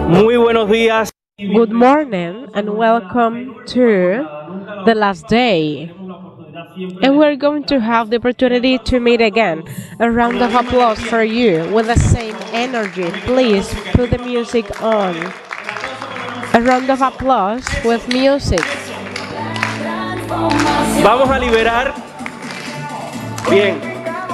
Muy buenos días. Good morning and welcome to the last day. And we're going to have the opportunity to meet again. A round of applause for you with the same energy. Please put the music on. A round of applause with music. Vamos a liberar. Bien.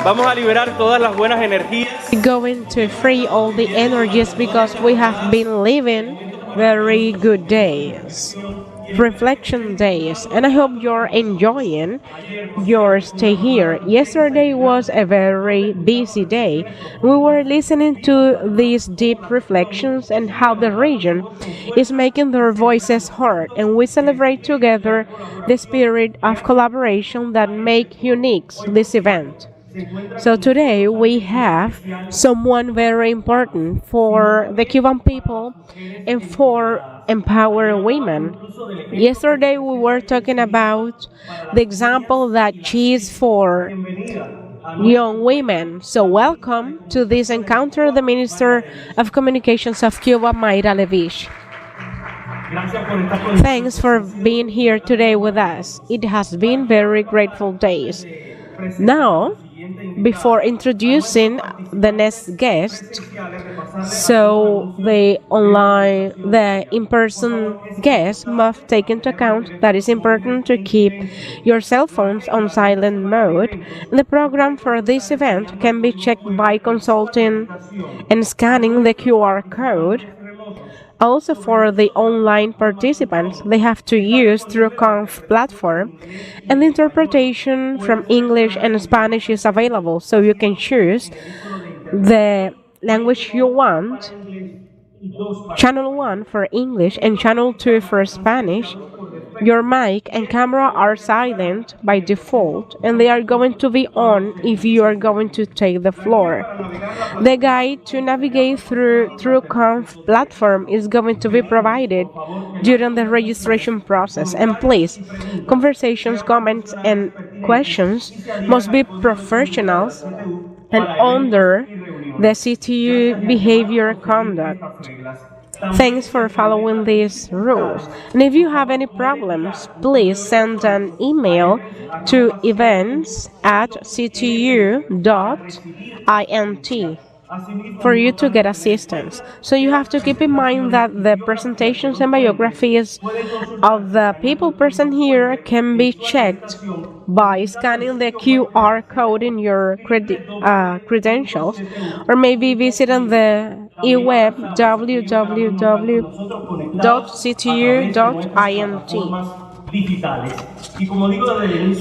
Vamos a liberar todas las buenas energías. We're going to free all the energies because we have been living very good days, reflection days, and I hope you're enjoying your stay here. Yesterday was a very busy day. We were listening to these deep reflections and how the region is making their voices heard, and we celebrate together the spirit of collaboration that make unique this event. So today we have someone very important for the Cuban people and for empower women. Yesterday we were talking about the example that she is for young women. So welcome to this encounter, the Minister of Communications of Cuba, Mayra Levish. Thanks for being here today with us. It has been very grateful days. Now, before introducing the next guest, so the in-person guest must take into account that it's important to keep your cell phones on silent mode. The program for this event can be checked by consulting and scanning the QR code. Also, for the online participants, they have to use TrueConf platform, and the interpretation from English and Spanish is available, so you can choose the language you want. Channel 1 for English and Channel 2 for Spanish. Your mic and camera are silent by default, and they are going to be on if you are going to take the floor. The guide to navigate through TrueConf platform is going to be provided during the registration process. And please, conversations, comments, and questions must be professionals and under the CTU behavior conduct. Thanks for following these rules. And if you have any problems, please send an email to events@ctu.int for you to get assistance. So you have to keep in mind that the presentations and biographies of the people present here can be checked by scanning the QR code in your credentials, or maybe visiting the e-web www.ctu.int.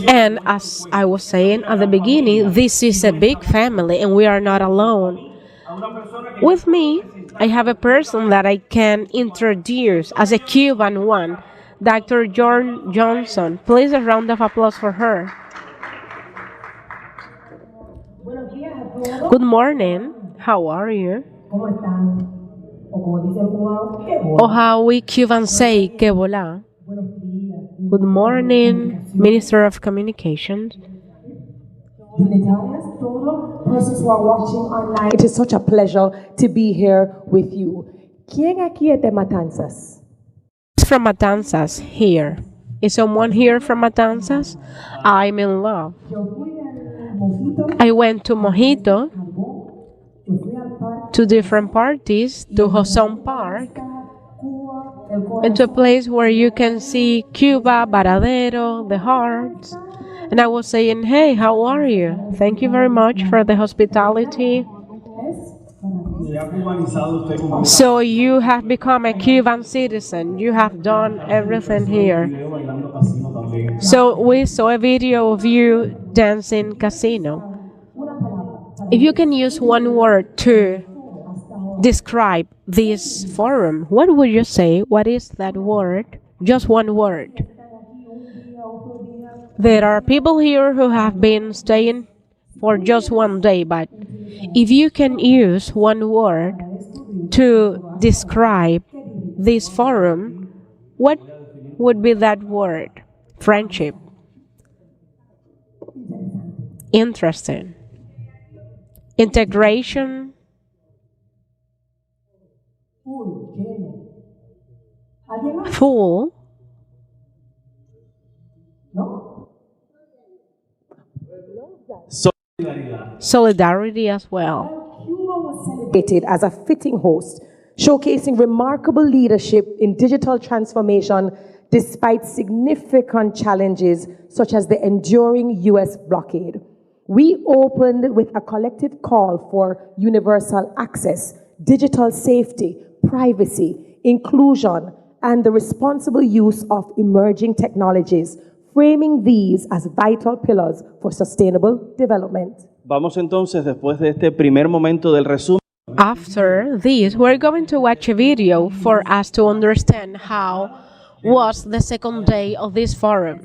And as I was saying at the beginning, this is a big family and we are not alone. With me, I have a person that I can introduce as a Cuban one, Dr. John Johnson. Please a round of applause for her. Good morning. How are you? Or how we Cubans say, que volá. Good morning, Minister of Communications. Persons who are watching online, it is such a pleasure to be here with you. ¿Quién aquí es de Matanzas? It's from Matanzas here. Is someone here from Matanzas? I'm in love. I went to Mojito, to different parties, to Hoson Park, and to a place where you can see Cuba, Varadero, the Hearts. And I was saying, hey, how are you? Thank you very much for the hospitality. So you have become a Cuban citizen. You have done everything here. So we saw a video of you dancing casino. If you can use one word to describe this forum, what would you say? What is that word? Just one word. There are people here who have been staying for just one day, but if you can use one word to describe this forum, what would be that word? Friendship. Interesting. Integration. Full. Solidarity as well. Cuba was celebrated as a fitting host, showcasing remarkable leadership in digital transformation despite significant challenges such as the enduring US blockade. We opened with a collective call for universal access, digital safety, privacy, inclusion, and the responsible use of emerging technologies, framing these as vital pillars for sustainable development. Vamos entonces, después de este primer momento del resumen, After this, we're going to watch a video for us to understand how was the second day of this forum.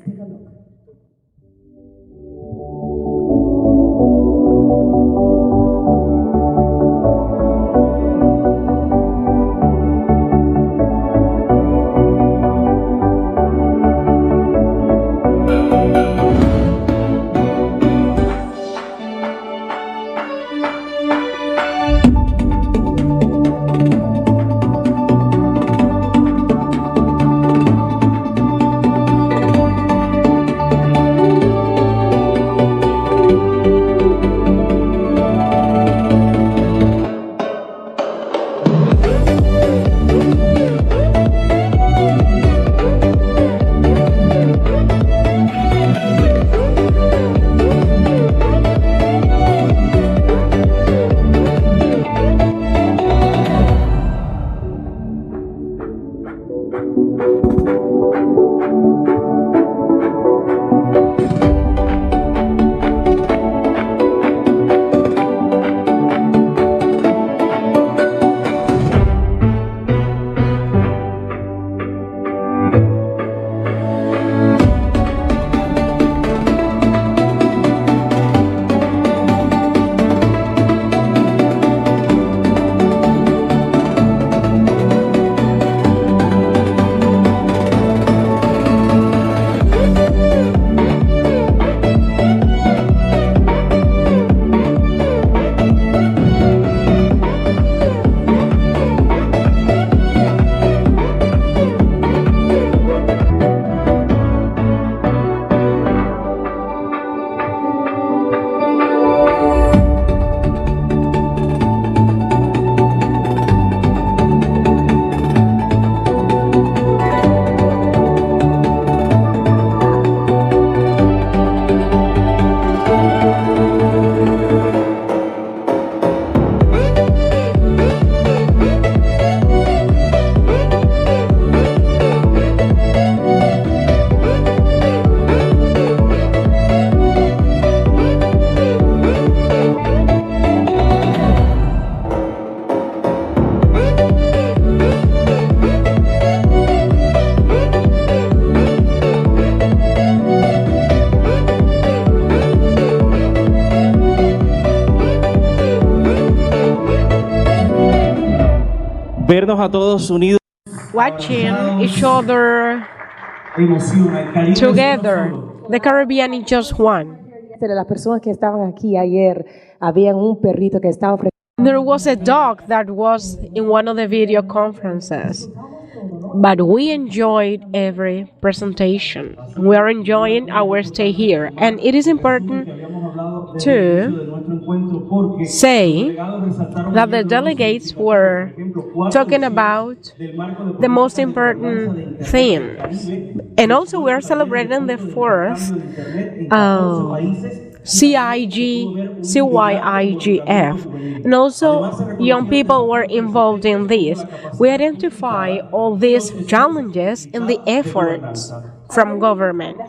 vernos a todos unidos. Watching each other together. The Caribbean is just one. De las personas que estaban aquí ayer, había un perrito que estaba There was a dog that was in one of the video conferences. But we enjoyed every presentation. We are enjoying our stay here. And it is important to say that the delegates were talking about the most important things. And also we are celebrating the fourth CIGF. And also young people were involved in this. We identify all these challenges and the efforts from government.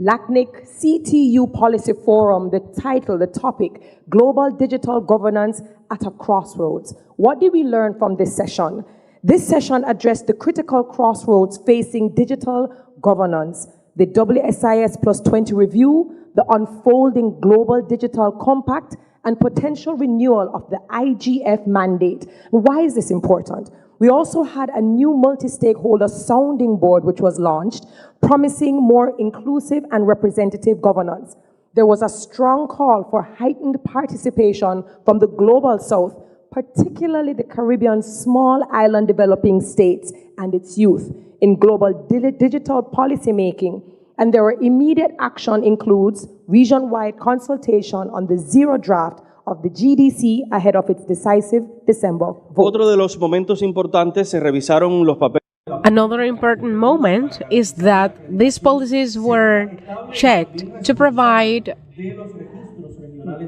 LACNIC CTU Policy Forum, the title, the topic, Global Digital Governance at a Crossroads. What did we learn from this session? This session addressed the critical crossroads facing digital governance, the WSIS Plus 20 review, the unfolding Global Digital Compact, and potential renewal of the IGF mandate. Why is this important? We also had a new multi-stakeholder sounding board which was launched, promising more inclusive and representative governance. There was a strong call for heightened participation from the Global South, particularly the Caribbean small island developing states and its youth in global digital policy making. And their immediate action includes region-wide consultation on the zero draft of the GDC ahead of its decisive December vote. Otro de los momentos importantes, se revisaron los papeles. Another important moment is that these policies were checked to provide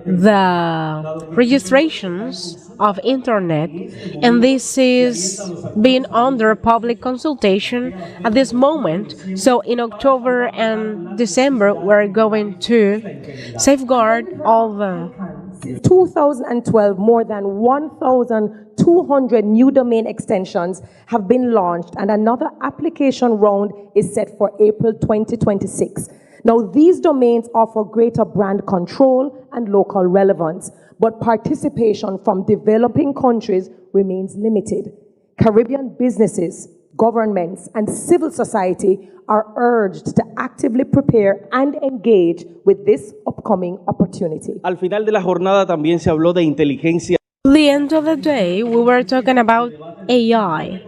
the registrations of internet, and this is being under public consultation at this moment. So in October and December we're going to safeguard all the 2012, more than 1,200 new domain extensions have been launched, and another application round is set for April 2026. Now, these domains offer greater brand control and local relevance, but participation from developing countries remains limited. Caribbean businesses, governments, and civil society are urged to actively prepare and engage with this upcoming opportunity. Al final de la jornada también se habló de inteligencia. At the end of the day, we were talking about AI,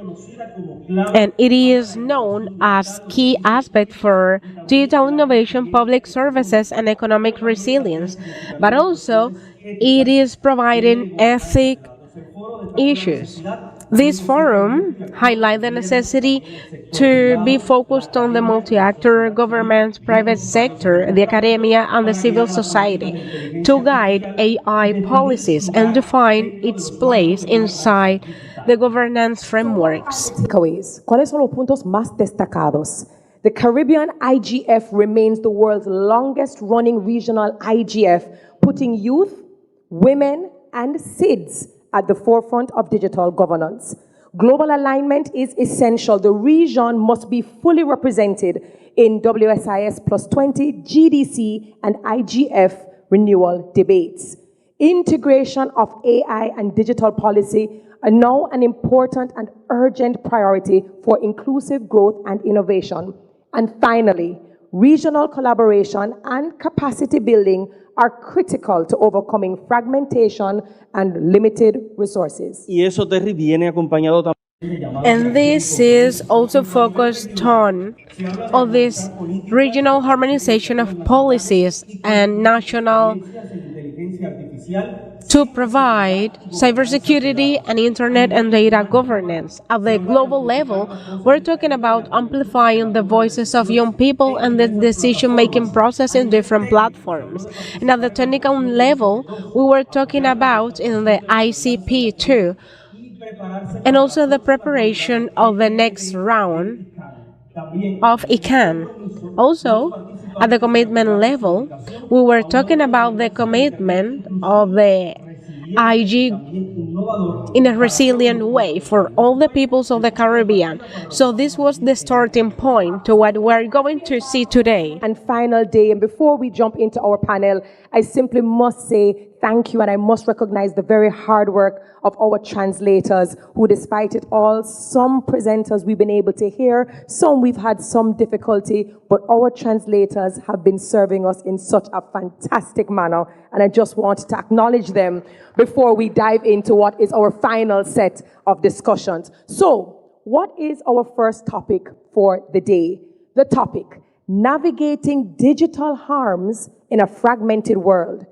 and it is known as key aspect for digital innovation, public services, and economic resilience, but also it is providing ethic issues. This forum highlights the necessity to be focused on the multi-actor government, private sector, the academia, and the civil society to guide AI policies and define its place inside the governance frameworks. ¿Cuáles son los puntos más destacados? The Caribbean IGF remains the world's longest running regional IGF, putting youth, women, and SIDS at the forefront of digital governance. Global alignment is essential. The region must be fully represented in WSIS plus 20, GDC, and IGF renewal debates. Integration of AI and digital policy are now an important and urgent priority for inclusive growth and innovation. And finally, regional collaboration and capacity building are critical to overcoming fragmentation and limited resources. Y eso, Terry, viene acompañado también. And this is also focused on all this regional harmonization of policies and national to provide cybersecurity and internet and data governance. At the global level, we're talking about amplifying the voices of young people and the decision-making process in different platforms. And at the technical level, we were talking about in the ICP too, and also the preparation of the next round of ICANN. Also, at the commitment level, we were talking about the commitment of the IG in a resilient way for all the peoples of the Caribbean. So this was the starting point to what we're going to see today. And final day, and before we jump into our panel, I simply must say thank you, and I must recognize the very hard work of our translators who, despite it all, some presenters we've been able to hear, some we've had some difficulty, but our translators have been serving us in such a fantastic manner, and I just want to acknowledge them before we dive into what is our final set of discussions. So, what is our first topic for the day? The topic, navigating digital harms in a fragmented world.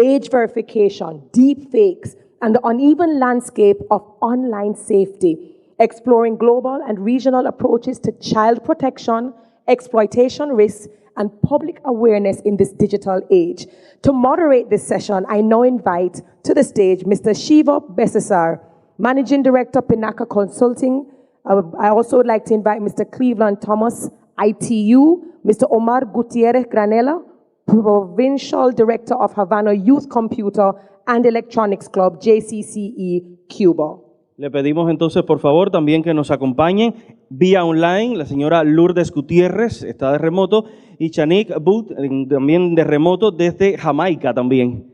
Age verification, deepfakes, and the uneven landscape of online safety, exploring global and regional approaches to child protection, exploitation risks, and public awareness in this digital age. To moderate this session, I now invite to the stage Mr. Shiva Bissessar, Managing Director, Pinaka Consulting. I also would like to invite Mr. Cleveland Thomas, ITU, Mr. Omar Gutierrez Granela, Provincial Director of Havana Youth Computer and Electronics Club, JCCE, Cuba. Le pedimos entonces, por favor, también que nos acompañen vía online la señora Lourdes Gutierrez, está de remoto, y Shannique Bowden, también de remoto desde Jamaica también.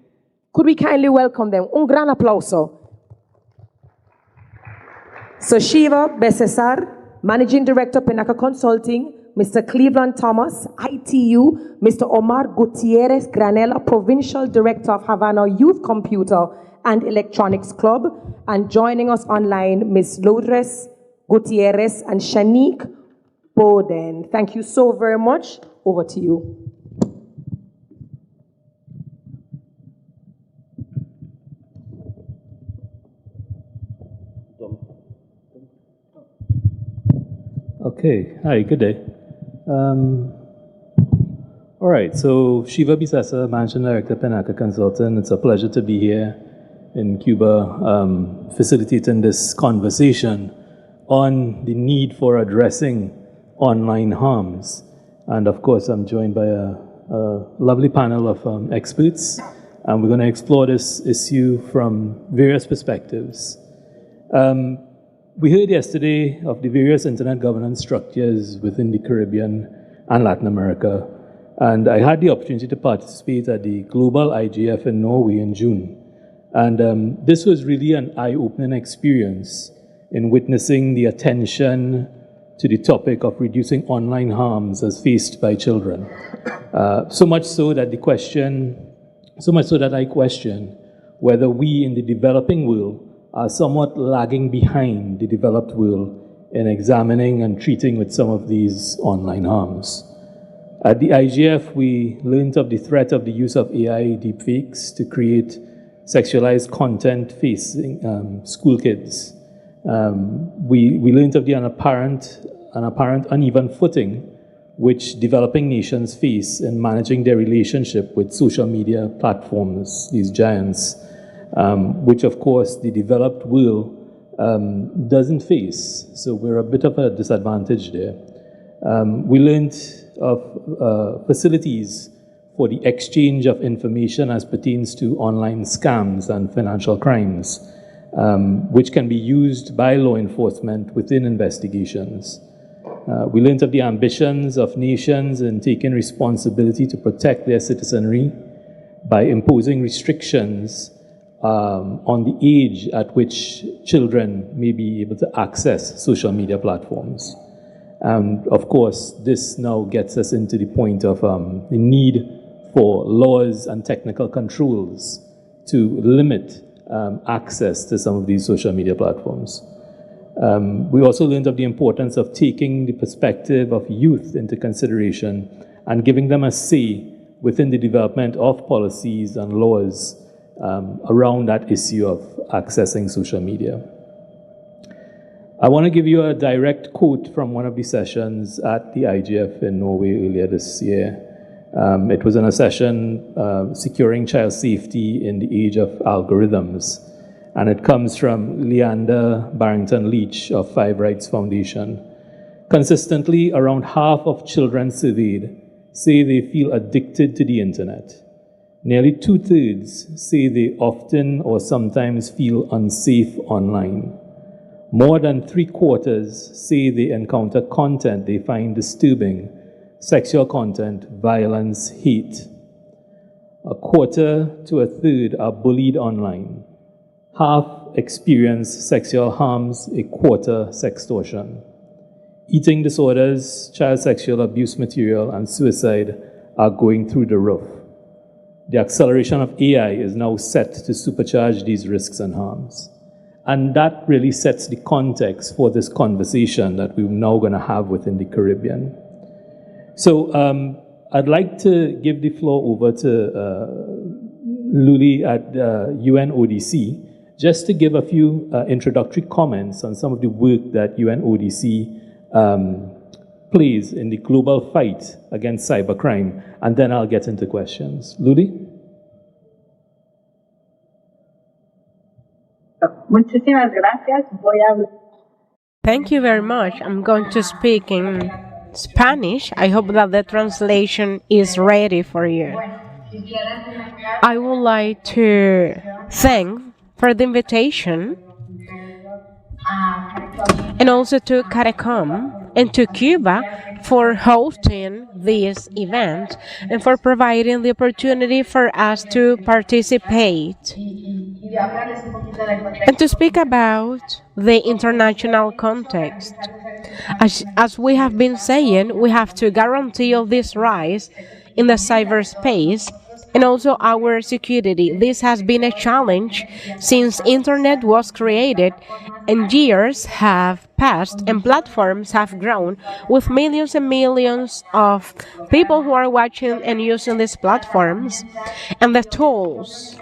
Could we kindly welcome them? Un gran aplauso. So Shiva Bissessar, Managing Director, Pinaka Consulting, Mr. Cleveland Thomas, ITU, Mr. Omar Gutierrez, Granela, Provincial Director of Havana Youth Computer and Electronics Club, and joining us online, Ms. Lourdes, Gutierrez, and Shannique Bowden. Thank you so very much. Over to you. Okay, hi, good day. All right, so Shiva Bissessar, Managing Director, Pinaka Consultant. It's a pleasure to be here in Cuba, facilitating this conversation on the need for addressing online harms. And of course, I'm joined by a lovely panel of experts, and we're going to explore this issue from various perspectives. We heard yesterday of the various internet governance structures within the Caribbean and Latin America, and I had the opportunity to participate at the Global IGF in Norway in June. And this was really an eye-opening experience in witnessing the attention to the topic of reducing online harms as faced by children. So much so that I question whether we in the developing world are somewhat lagging behind the developed world in examining and treating with some of these online harms. At the IGF, we learned of the threat of the use of AI deepfakes to create sexualized content facing school kids. We learned of the apparent uneven footing which developing nations face in managing their relationship with social media platforms, these giants, which of course the developed world doesn't face. So we're a bit of a disadvantage there. We learned of facilities for the exchange of information as pertains to online scams and financial crimes, which can be used by law enforcement within investigations. We learned of the ambitions of nations in taking responsibility to protect their citizenry by imposing restrictions on the age at which children may be able to access social media platforms. And of course, this now gets us into the point of the need for laws and technical controls to limit access to some of these social media platforms. We also learned of the importance of taking the perspective of youth into consideration and giving them a say within the development of policies and laws around that issue of accessing social media. I want to give you a direct quote from one of the sessions at the IGF in Norway earlier this year. It was in a session, Securing Child Safety in the Age of Algorithms, and it comes from Leander Barrington Leach of Five Rights Foundation. Consistently, around half of children surveyed say they feel addicted to the internet. Nearly 2/3 say they often or sometimes feel unsafe online. More than 3/4 say they encounter content they find disturbing, sexual content, violence, hate. 1/4 to 1/3 are bullied online. Half experience sexual harms, 1/4 sextortion. Eating disorders, child sexual abuse material, and suicide are going through the roof. The acceleration of AI is now set to supercharge these risks and harms. And that really sets the context for this conversation that we're now going to have within the Caribbean. So I'd like to give the floor over to Luli at UNODC, just to give a few introductory comments on some of the work that UNODC plays in the global fight against cybercrime, and then I'll get into questions. Luli? Muchísimas gracias. Thank you very much. I'm going to speak in Spanish. I hope that the translation is ready for you. I would like to thank for the invitation and also to CARICOM and to Cuba for hosting this event and for providing the opportunity for us to participate and to speak about the international context. As we have been saying, we have to guarantee all this rise in the cyberspace and also our security. This has been a challenge since internet was created and years have passed and platforms have grown with millions and millions of people who are watching and using these platforms and the tools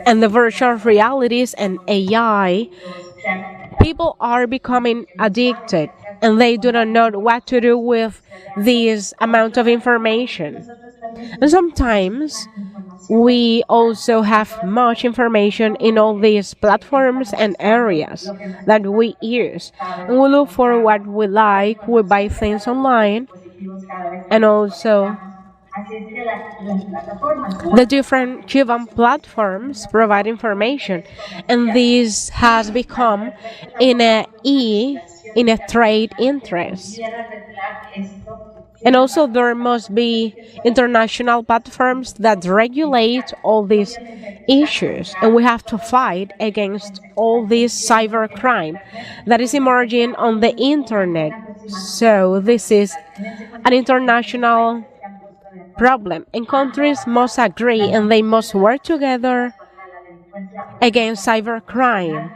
and the virtual realities and AI. People are becoming addicted and they do not know what to do with this amount of information. And sometimes we also have much information in all these platforms and areas that we use. And we look for what we like, we buy things online, and also the different Cuban platforms provide information, and this has become in a trade interest. And also there must be international platforms that regulate all these issues, and we have to fight against all this cybercrime that is emerging on the internet. So this is an international problem, and countries must agree and they must work together against cybercrime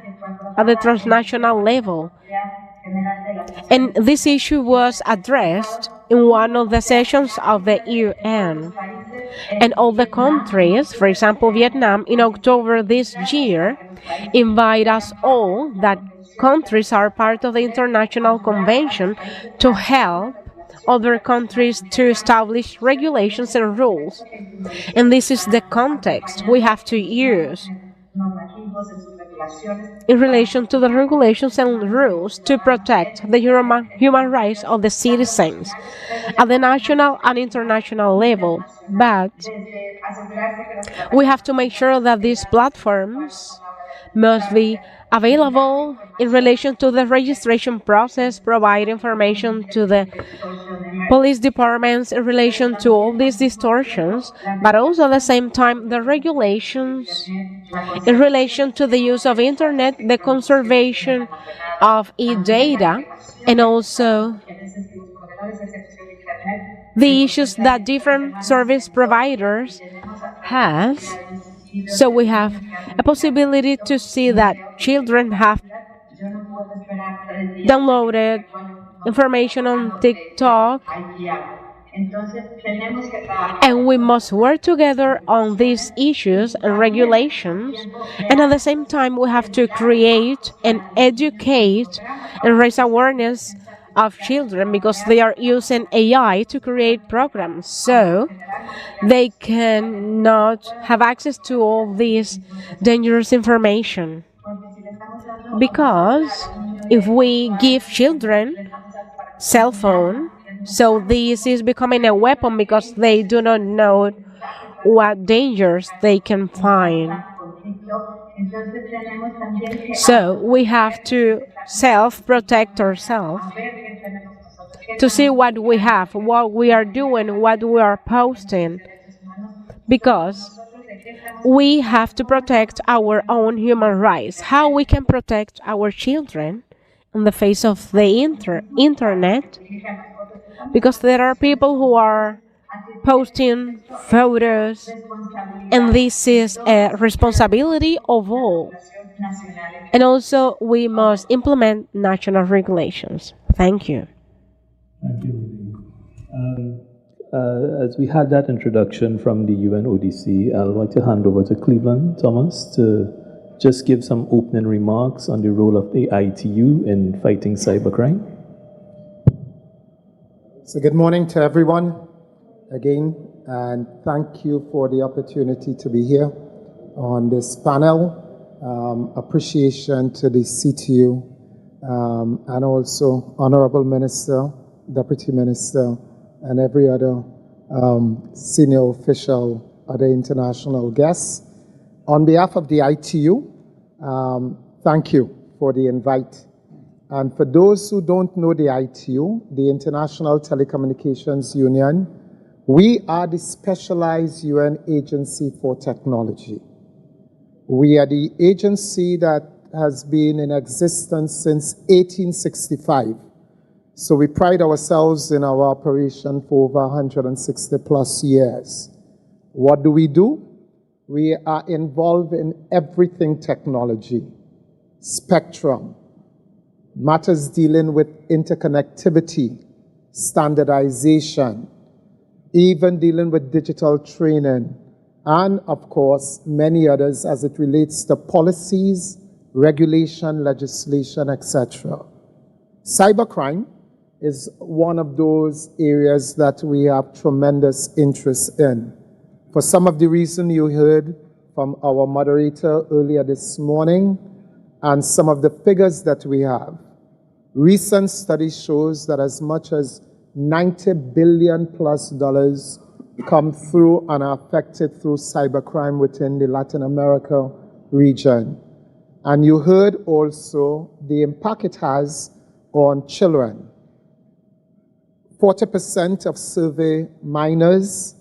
at the transnational level. And this issue was addressed in one of the sessions of the UN. And all the countries, for example Vietnam, in October this year, invite us all, that countries are part of the international convention, to help other countries to establish regulations and rules. And this is the context we have to use in relation to the regulations and rules to protect the human rights of the citizens at the national and international level. But we have to make sure that these platforms must be available in relation to the registration process, provide information to the police departments in relation to all these distortions, but also at the same time the regulations in relation to the use of internet, the conservation of e-data, and also the issues that different service providers have. So we have a possibility to see that children have downloaded information on TikTok, and we must work together on these issues and regulations, and at the same time we have to create and educate and raise awareness of children, because they are using AI to create programs, so they cannot have access to all this dangerous information. Because if we give children cell phone, so this is becoming a weapon because they do not know what dangers they can find. So we have to self-protect ourselves, to see what we have, what we are doing, what we are posting, because we have to protect our own human rights. How we can protect our children in the face of the internet, because there are people who are posting photos, and this is a responsibility of all. And also we must implement national regulations. Thank you. Thank you. As we had that introduction from the UNODC, I'd like to hand over to Cleveland Thomas to just give some opening remarks on the role of the ITU in fighting cybercrime. So good morning to everyone again, and thank you for the opportunity to be here on this panel. Appreciation to the CTU and also Honorable Minister, Deputy Minister, and every other senior official, other international guests. On behalf of the ITU, thank you for the invite. And for those who don't know the ITU, the International Telecommunications Union, we are the specialized UN agency for technology. We are the agency that has been in existence since 1865. So we pride ourselves in our operation for over 160 plus years. What do? We are involved in everything technology, spectrum, matters dealing with interconnectivity, standardization, even dealing with digital training, and of course, many others as it relates to policies, regulation, legislation, etc. Cybercrime is one of those areas that we have tremendous interest in. For some of the reason you heard from our moderator earlier this morning, and some of the figures that we have. Recent study shows that as much as $90 billion plus come through and are affected through cybercrime within the Latin America region. And you heard also the impact it has on children. 40% of survey minors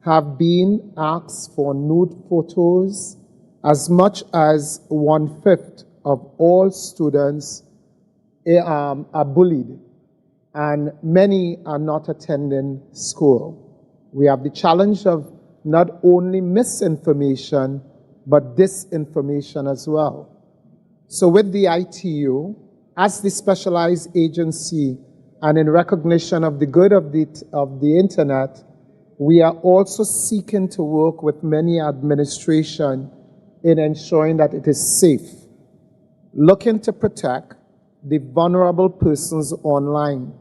have been asked for nude photos. As much as 1/5 of all students are bullied, and many are not attending school. We have the challenge of not only misinformation, but disinformation as well. So with the ITU, as the specialized agency, and in recognition of the good of the internet, we are also seeking to work with many administration in ensuring that it is safe, looking to protect the vulnerable persons online,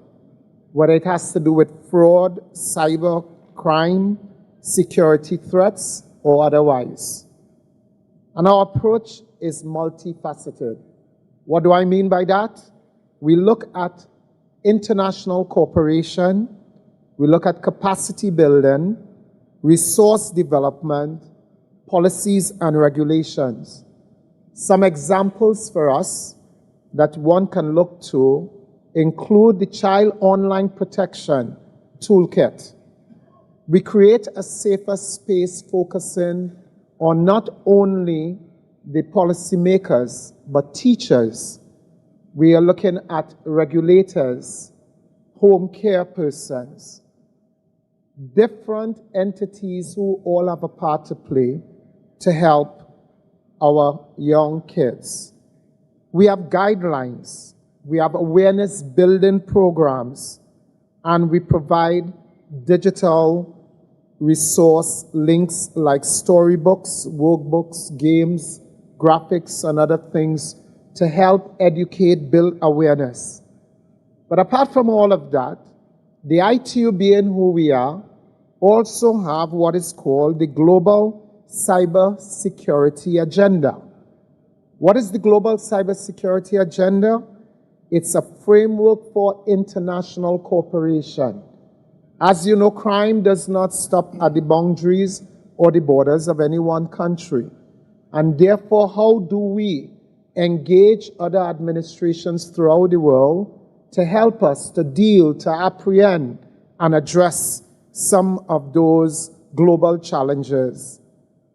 whether it has to do with fraud, cyber crime, security threats, or otherwise. And our approach is multifaceted. What do I mean by that? We look at international cooperation, we look at capacity building, resource development, policies and regulations. Some examples for us that one can look to include the Child Online Protection Toolkit. We create a safer space focusing on not only the policymakers, but teachers. We are looking at regulators, home care persons, different entities who all have a part to play to help our young kids. We have guidelines, we have awareness building programs, and we provide digital resource links like storybooks, workbooks, games, graphics, and other things to help educate, build awareness. But apart from all of that, the ITU being who we are, also have what is called the Global Cyber Security Agenda. What is the Global Cyber Security Agenda? It's a framework for international cooperation. As you know, crime does not stop at the boundaries or the borders of any one country. And therefore, how do we engage other administrations throughout the world to help us to deal, to apprehend, and address some of those global challenges?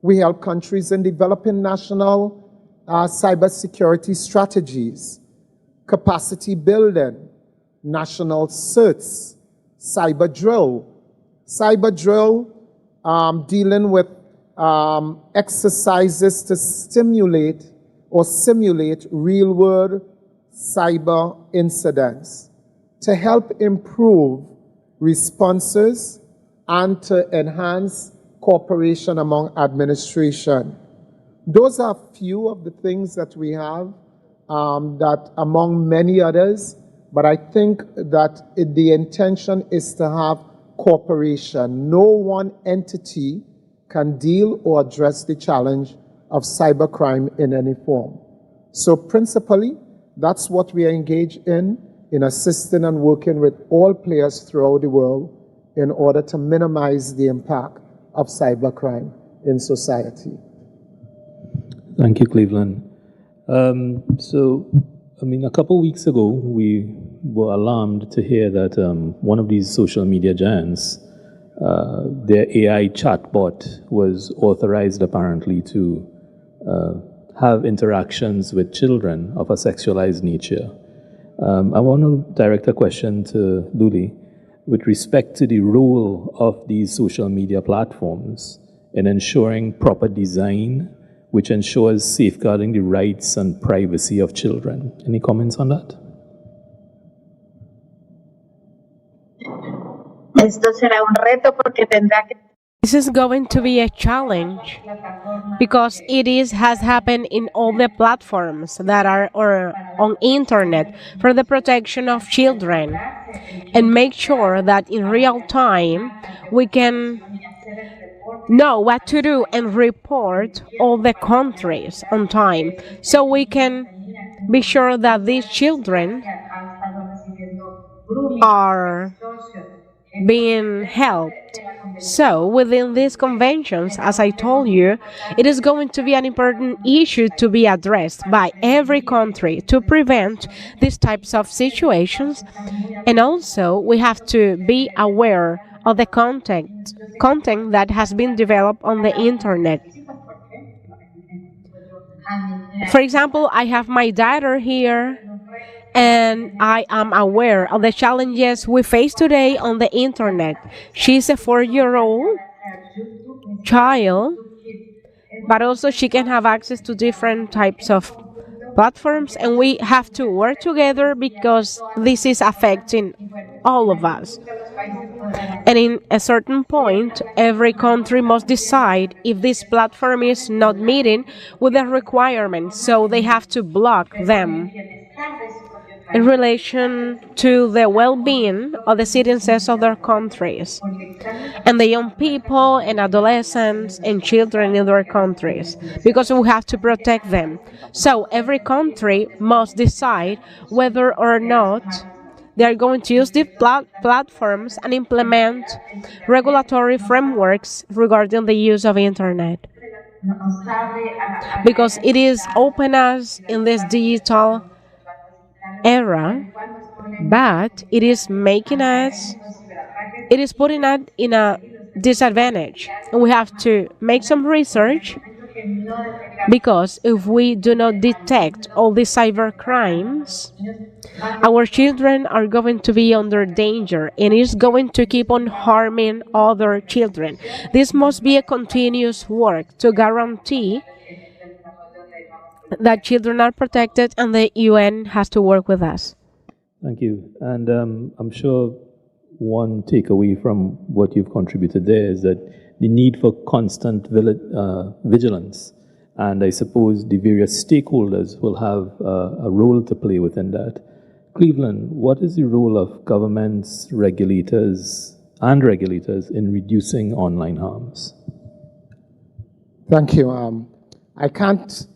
We help countries in developing national cybersecurity strategies, capacity building, national certs, cyber drill, dealing with exercises to stimulate or simulate real-world cyber incidents to help improve responses and to enhance cooperation among administration. Those are a few of the things that we have, that among many others, but I think that the intention is to have cooperation. No one entity can deal or address the challenge of cybercrime in any form. So principally, that's what we are engaged in assisting and working with all players throughout the world in order to minimize the impact of cybercrime in society. Thank you, Cleveland. A couple weeks ago, we were alarmed to hear that one of these social media giants, their AI chatbot was authorized apparently to have interactions with children of a sexualized nature. I want to direct a question to Luli with respect to the role of these social media platforms in ensuring proper design, which ensures safeguarding the rights and privacy of children. Any comments on that? Esto será un reto porque tendrá que. This is going to be a challenge because has happened in all the platforms that are on internet for the protection of children, and make sure that in real time we can know what to do and report all the countries on time, so we can be sure that these children are being helped. So within these conventions, as I told you, it is going to be an important issue to be addressed by every country to prevent these types of situations. And also we have to be aware of the content that has been developed on the internet. For example, I have my daughter here, and I am aware of the challenges we face today on the internet. She's a 4-year-old child, but also she can have access to different types of platforms, and we have to work together because this is affecting all of us. And in a certain point, every country must decide if this platform is not meeting with the requirements, so they have to block them in relation to the well-being of the citizens of their countries and the young people and adolescents and children in their countries, because we have to protect them. So every country must decide whether or not they are going to use these platforms and implement regulatory frameworks regarding the use of internet, because it is open us in this digital era, but it is putting us in a disadvantage. And we have to make some research, because if we do not detect all these cyber crimes, our children are going to be under danger, and it's going to keep on harming other children. This must be a continuous work to guarantee that children are protected, and the UN has to work with us. Thank you. And I'm sure one takeaway from what you've contributed there is that the need for constant vigilance, and I suppose the various stakeholders will have a role to play within that. Cleveland, what is the role of governments, regulators in reducing online harms? Thank you. I can't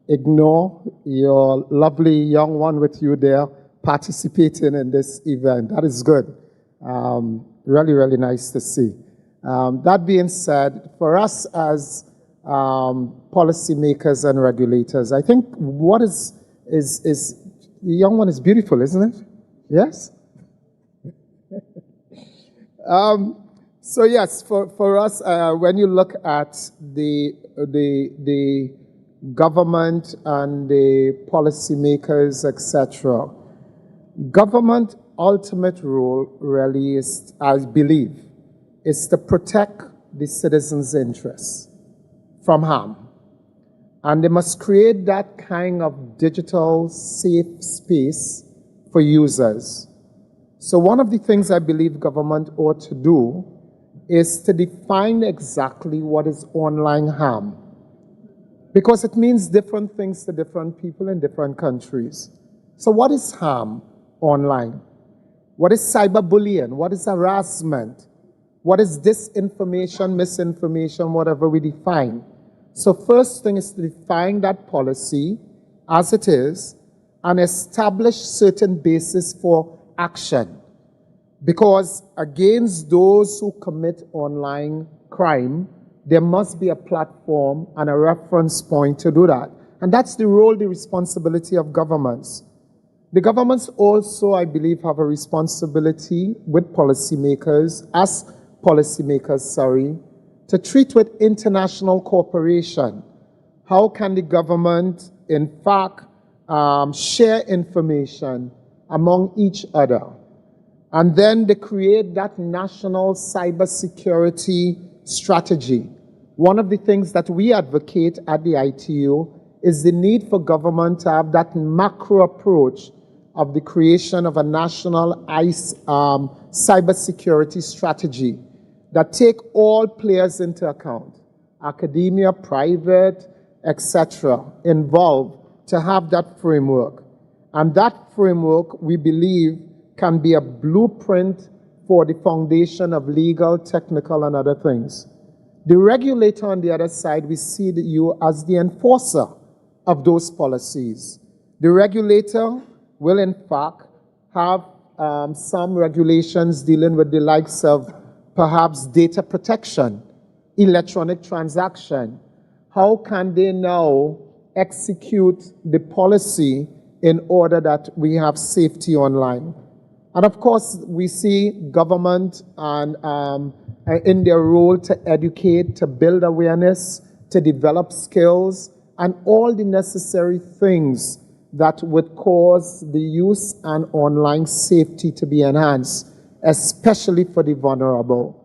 ignore your lovely young one with you there participating in this event. That is good. Really, really nice to see. That being said, for us as policymakers and regulators, I think what is the young one is beautiful, isn't it? Yes? So yes, for us, when you look at the government and the policymakers, etc., government ultimate role really is, I believe, is to protect the citizens' interests from harm. And they must create that kind of digital safe space for users. So one of the things I believe government ought to do is to define exactly what is online harm, because it means different things to different people in different countries. So what is harm online? What is cyberbullying? What is harassment? What is disinformation, misinformation, whatever we define? So first thing is to define that policy as it is and establish certain basis for action. Because against those who commit online crime, there must be a platform and a reference point to do that. And that's the role, the responsibility of governments. The governments also, I believe, have a responsibility with policymakers, as policymakers, to treat with international cooperation. How can the government, in fact, share information among each other? And then they create that national cybersecurity strategy. One of the things that we advocate at the ITU is the need for government to have that macro approach of the creation of a national cybersecurity strategy that take all players into account, academia, private, etc., involved, to have that framework. And that framework, we believe, can be a blueprint for the foundation of legal, technical, and other things. The regulator on the other side, we see you as the enforcer of those policies. The regulator will, in fact, have some regulations dealing with the likes of perhaps data protection, electronic transaction. How can they now execute the policy in order that we have safety online? And of course, we see government and in their role to educate, to build awareness, to develop skills, and all the necessary things that would cause the use and online safety to be enhanced, especially for the vulnerable.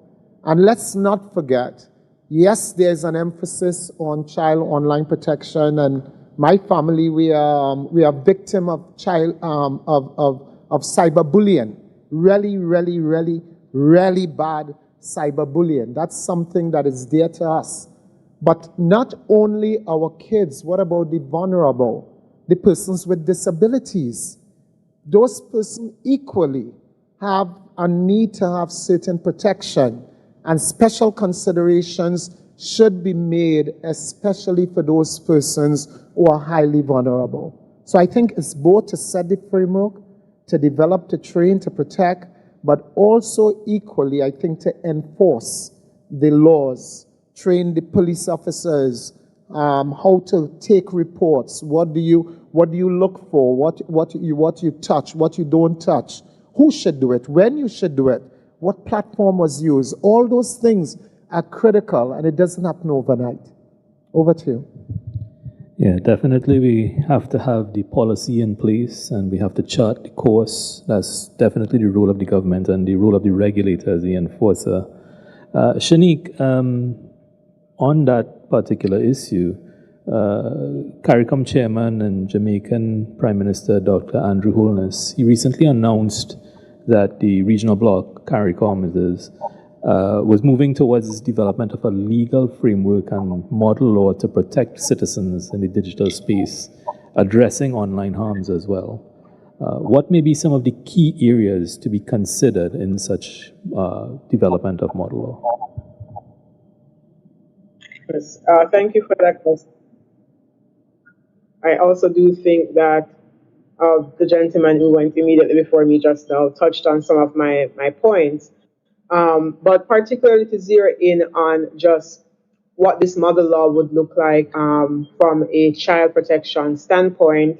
And let's not forget, yes, there's an emphasis on child online protection, and my family, we are victim of cyberbullying. Really bad cyberbullying. That's something that is dear to us. But not only our kids, what about the vulnerable? The persons with disabilities. Those persons equally have a need to have certain protection, and special considerations should be made, especially for those persons who are highly vulnerable. So I think it's both to set the framework, to develop, to train, to protect, but also equally, I think, to enforce the laws, train the police officers, how to take reports, what do you look for, what you touch, what you don't touch, who should do it, when you should do it, what platform was used. All those things are critical, and it doesn't happen overnight. Over to you. Yeah, definitely we have to have the policy in place, and we have to chart the course. That's definitely the role of the government and the role of the regulator as the enforcer. Shannique, on that particular issue, CARICOM chairman and Jamaican Prime Minister Dr. Andrew Holness, he recently announced that the regional bloc, CARICOM was moving towards the development of a legal framework and model law to protect citizens in the digital space, addressing online harms as well. What may be some of the key areas to be considered in such development of model law? Yes, thank you for that question. I also do think that the gentleman who went immediately before me just now touched on some of my points. But particularly to zero in on just what this model law would look like from a child protection standpoint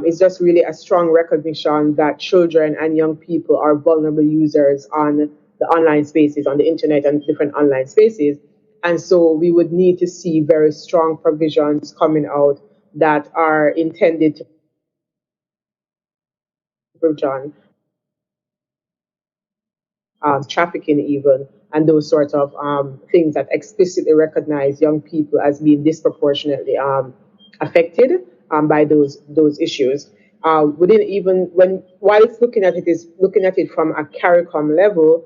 is just really a strong recognition that children and young people are vulnerable users on the online spaces, on the internet and different online spaces. And so we would need to see very strong provisions coming out that are intended to prevent trafficking even, and those sorts of things that explicitly recognize young people as being disproportionately affected by those issues. While it's looking at it from a CARICOM level,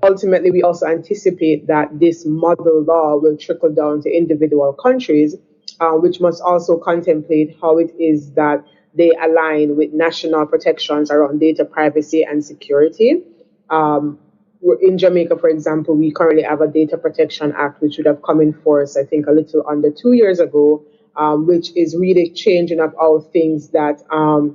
ultimately we also anticipate that this model law will trickle down to individual countries, which must also contemplate how it is that they align with national protections around data privacy and security. In Jamaica, for example, we currently have a Data Protection Act, which would have come in force, I think, a little under 2 years ago, which is really changing up all things that are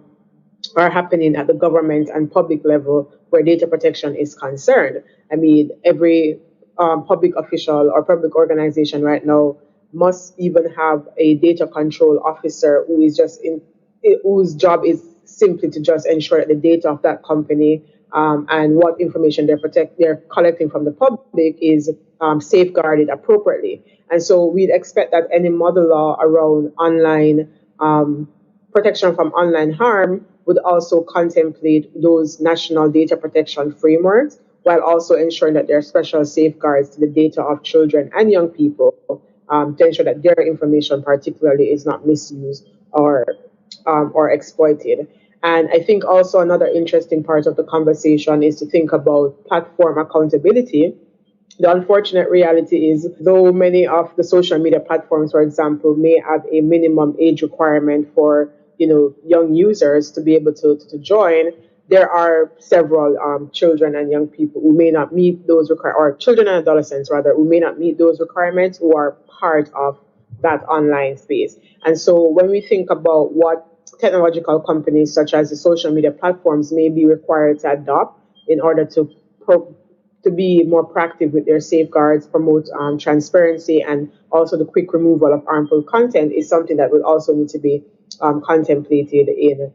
happening at the government and public level where data protection is concerned. I mean, every public official or public organization right now must even have a data control officer who is whose job is simply to just ensure that the data of that company and what information they're collecting from the public is safeguarded appropriately. And so we'd expect that any model law around online protection from online harm would also contemplate those national data protection frameworks, while also ensuring that there are special safeguards to the data of children and young people to ensure that their information particularly is not misused or exploited. And I think also another interesting part of the conversation is to think about platform accountability. The unfortunate reality is, though many of the social media platforms, for example, may have a minimum age requirement for young users to be able to join, there are several children and young people who may not meet those or children and adolescents rather, who may not meet those requirements, who are part of that online space. And so when we think about what technological companies such as the social media platforms may be required to adopt in order to be more proactive with their safeguards, promote transparency, and also the quick removal of harmful content is something that will also need to be contemplated in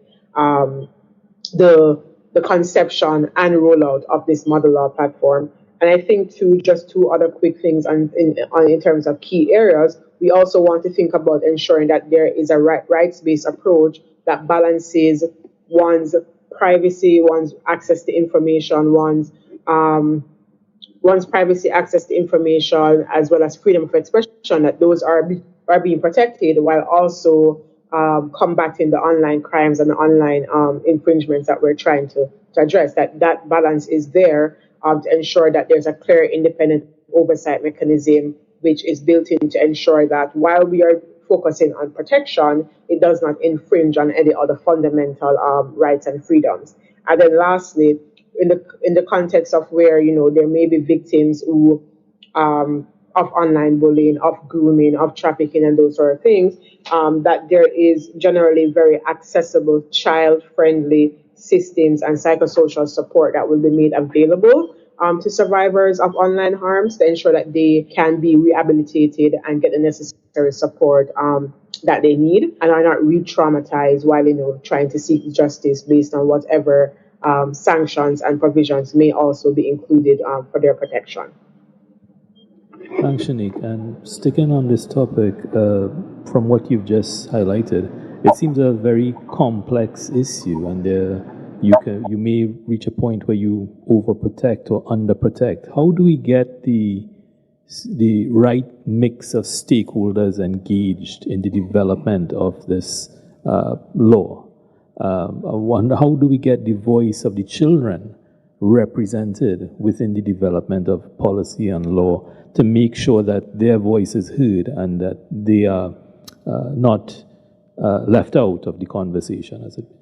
the conception and rollout of this model law platform. And I think just two other quick things in terms of key areas, we also want to think about ensuring that there is a rights-based approach that balances one's privacy, one's access to information, one's privacy, access to information, as well as freedom of expression, that those are being protected while also combating the online crimes and the online infringements that we're trying to address, that balance is there to ensure that there's a clear independent oversight mechanism which is built in to ensure that while we are focusing on protection, it does not infringe on any other fundamental rights and freedoms. And then lastly, in the context of where there may be victims who of online bullying, of grooming, of trafficking, and those sort of things, that there is generally very accessible, child-friendly systems and psychosocial support that will be made available to survivors of online harms to ensure that they can be rehabilitated and get the necessary support that they need and are not re-traumatized while trying to seek justice based on whatever sanctions and provisions may also be included for their protection. Thanks, Shannique. And sticking on this topic, from what you've just highlighted, it seems a very complex issue, and you may reach a point where you overprotect or underprotect. How do we get the right mix of stakeholders engaged in the development of this law? I wonder, how do we get the voice of the children represented within the development of policy and law to make sure that their voice is heard and that they are not left out of the conversation, as it be?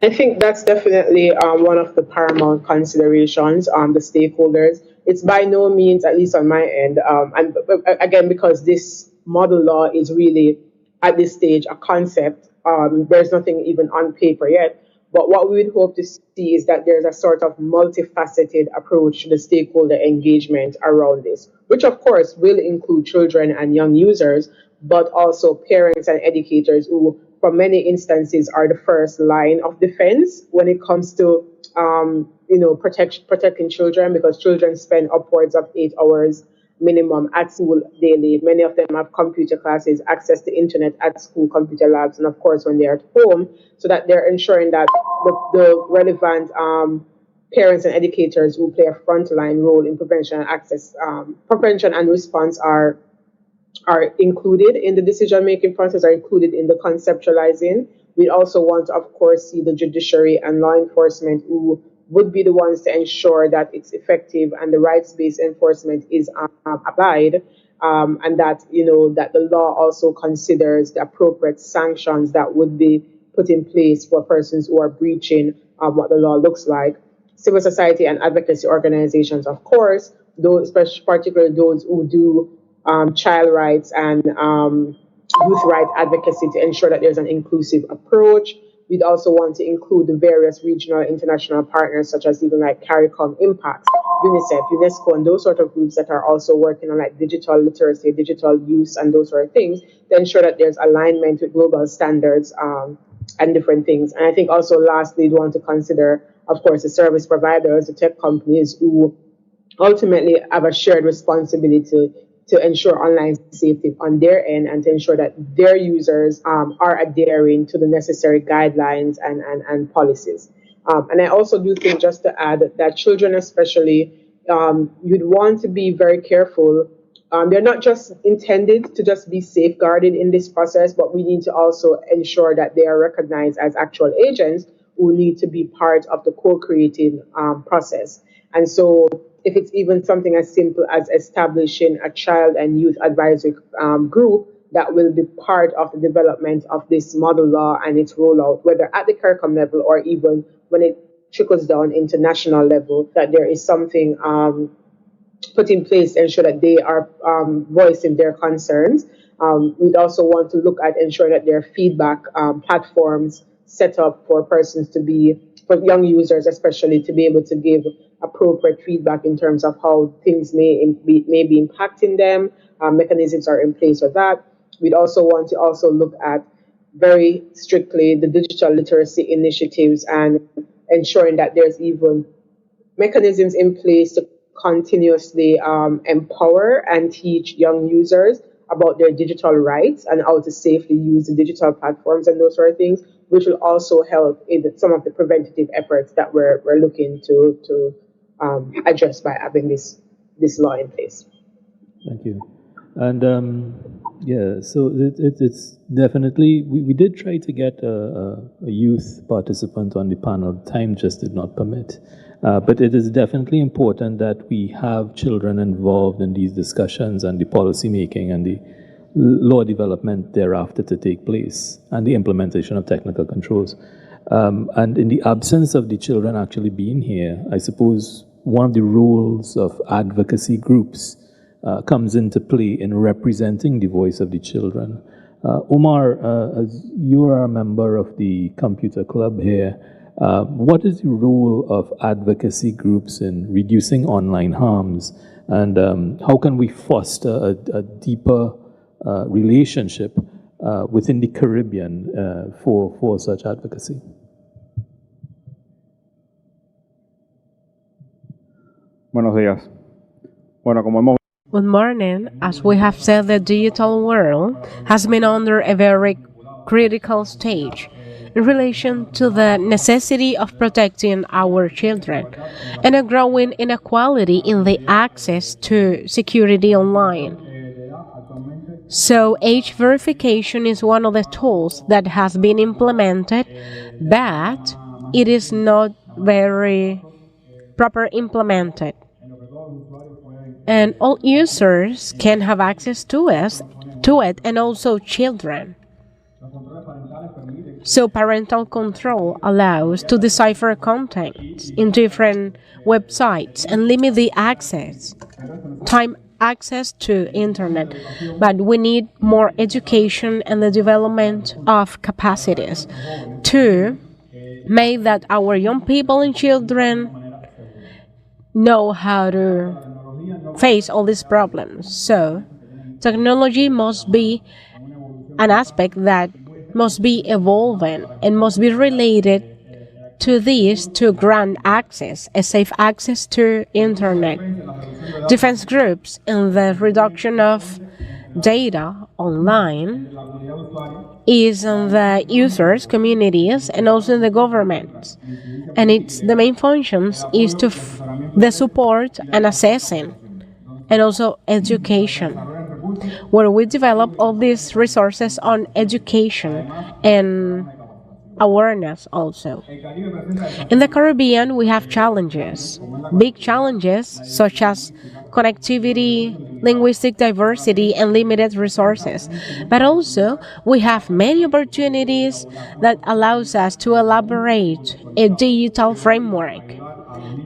I think that's definitely one of the paramount considerations on the stakeholders. It's by no means, at least on my end, and again, because this model law is really, at this stage, a concept. There's nothing even on paper yet. But what we would hope to see is that there's a sort of multifaceted approach to the stakeholder engagement around this, which of course will include children and young users, but also parents and educators who, for many instances, are the first line of defense when it comes to protecting children, because children spend upwards of 8 hours minimum at school daily. Many of them have computer classes, access to internet at school, computer labs, and of course when they're at home, so that they're ensuring that the relevant parents and educators who play a frontline role in prevention and response are included in the decision-making process, are included in the conceptualizing. We also want to, of course, see the judiciary and law enforcement who would be the ones to ensure that it's effective and the rights-based enforcement is applied, and that that the law also considers the appropriate sanctions that would be put in place for persons who are breaching what the law looks like. Civil society and advocacy organizations, of course, those, particularly those who do child rights and youth right advocacy to ensure that there's an inclusive approach. We'd also want to include the various regional and international partners, such as even like CARICOM Impact, UNICEF, UNESCO, and those sort of groups that are also working on like digital literacy, digital use, and those sort of things to ensure that there's alignment with global standards and different things. And I think also lastly, we'd want to consider, of course, the service providers, the tech companies who ultimately have a shared responsibility to ensure online safety on their end and to ensure that their users are adhering to the necessary guidelines and policies. And I also do think, just to add, that children especially, you'd want to be very careful. They're not just intended to just be safeguarded in this process, but we need to also ensure that they are recognized as actual agents who need to be part of the co-creating process. And so if it's even something as simple as establishing a child and youth advisory group that will be part of the development of this model law and its rollout, whether at the CARICOM level or even when it trickles down into national level, that there is something put in place to ensure that they are voicing their concerns. We'd also want to look at ensuring that there are feedback platforms set up for persons to be, for young users especially, to be able to give appropriate feedback in terms of how things may be impacting them. Mechanisms are in place for that. We'd also want to also look at very strictly the digital literacy initiatives and ensuring that there's even mechanisms in place to continuously empower and teach young users about their digital rights and how to safely use the digital platforms and those sort of things, which will also help in some of the preventative efforts that we're looking to address by having this law in place. Thank you. And yeah, so it's definitely, we did try to get a youth participant on the panel. Time just did not permit. But it is definitely important that we have children involved in these discussions and the policy making and the law development thereafter to take place and the implementation of technical controls. And in the absence of the children actually being here, I suppose one of the roles of advocacy groups comes into play in representing the voice of the children. Omar, as you are a member of the Computer Club here, what is the role of advocacy groups in reducing online harms, and how can we foster a deeper relationship within the Caribbean for such advocacy? Buenos días. Bueno, como hemos Good morning. As we have said, the digital world has been under a very critical stage in relation to the necessity of protecting our children and a growing inequality in the access to security online. So age verification is one of the tools that has been implemented, but it is not very proper implemented. And all users can have access to it, and also children. So parental control allows to decipher content in different websites and limit the access to internet. But we need more education and the development of capacities to make that our young people and children know how to face all these problems. So technology must be an aspect that must be evolving and must be related to this to grant access, a safe access to internet. Defense groups in the reduction of data online is in the users, communities, and also in the government. And the main functions is to the support and assessing, and also education, where we develop all these resources on education and awareness also. In the Caribbean, we have challenges, big challenges such as connectivity, linguistic diversity, and limited resources. But also, we have many opportunities that allows us to elaborate a digital framework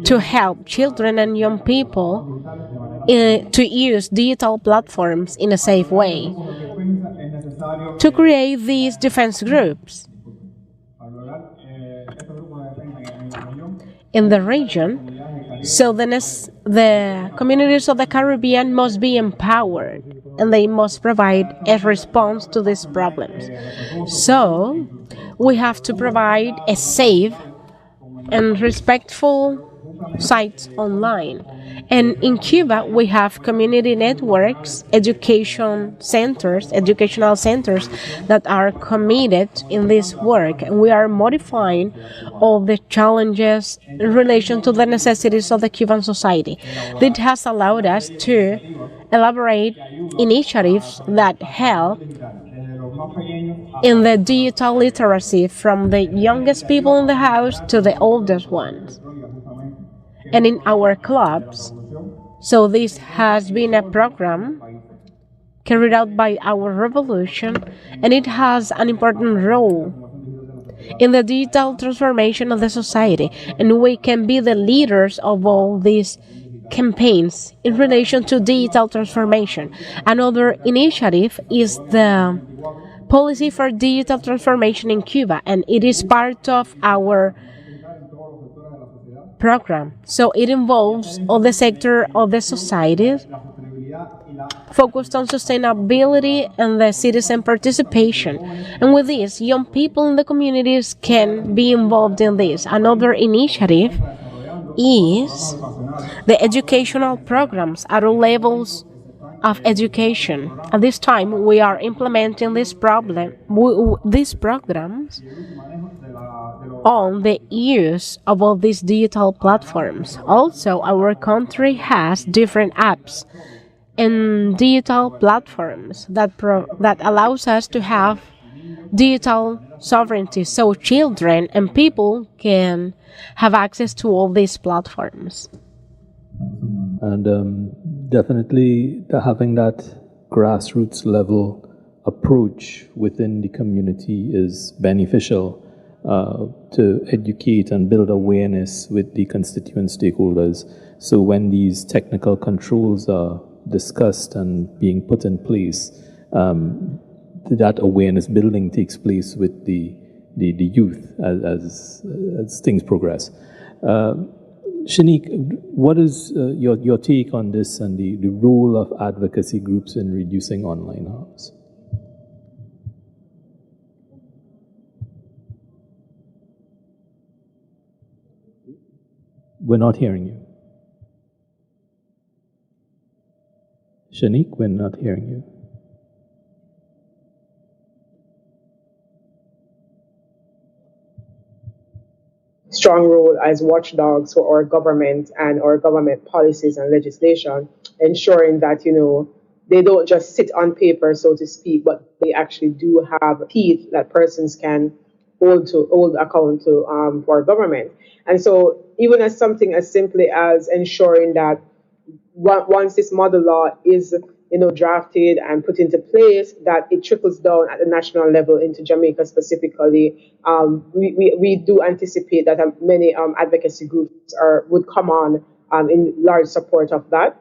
to help children and young people to use digital platforms in a safe way, to create these defense groups in the region. So the communities of the Caribbean must be empowered and they must provide a response to these problems. So we have to provide a safe and respectful sites online. And in Cuba, we have community networks, educational centers that are committed in this work. And we are modifying all the challenges in relation to the necessities of the Cuban society. This has allowed us to elaborate initiatives that help in the digital literacy from the youngest people in the house to the oldest ones. And in our clubs, so this has been a program carried out by our revolution, and it has an important role in the digital transformation of the society, and we can be the leaders of all these campaigns in relation to digital transformation. Another initiative is the policy for digital transformation in Cuba, and it is part of our program. So it involves all the sector of the society focused on sustainability and the citizen participation. And with this, young people in the communities can be involved in this. Another initiative is the educational programs at all levels of education. At this time, we are implementing these programs on the use of all these digital platforms. Also, our country has different apps and digital platforms that allows us to have digital sovereignty, so children and people can have access to all these platforms. And definitely having that grassroots level approach within the community is beneficial to educate and build awareness with the constituent stakeholders. So when these technical controls are discussed and being put in place, that awareness building takes place with the youth as things progress. Shannique, what is your take on this and the role of advocacy groups in reducing online harms? We're not hearing you. Shannique, we're not hearing you. Strong role as watchdogs for our government and our government policies and legislation, ensuring that, they don't just sit on paper, so to speak, but they actually do have teeth that persons can hold account to for our government. And so even as something as simply as ensuring that once this model law is drafted and put into place, that it trickles down at the national level into Jamaica specifically. We do anticipate that many advocacy groups would come on in large support of that.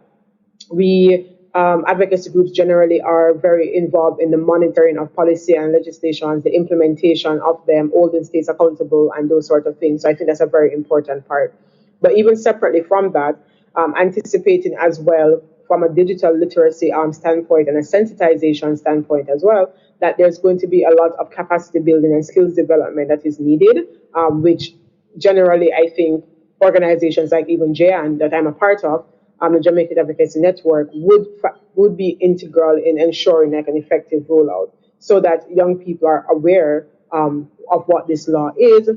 Advocacy groups generally are very involved in the monitoring of policy and legislations, the implementation of them, holding states accountable, and those sort of things. So I think that's a very important part. But even separately from that, anticipating as well from a digital literacy standpoint and a sensitization standpoint as well, that there's going to be a lot of capacity building and skills development that is needed, which generally I think organizations like even JAN that I'm a part of, the Jamaica Advocacy Network, would be integral in ensuring like an effective rollout, so that young people are aware of what this law is,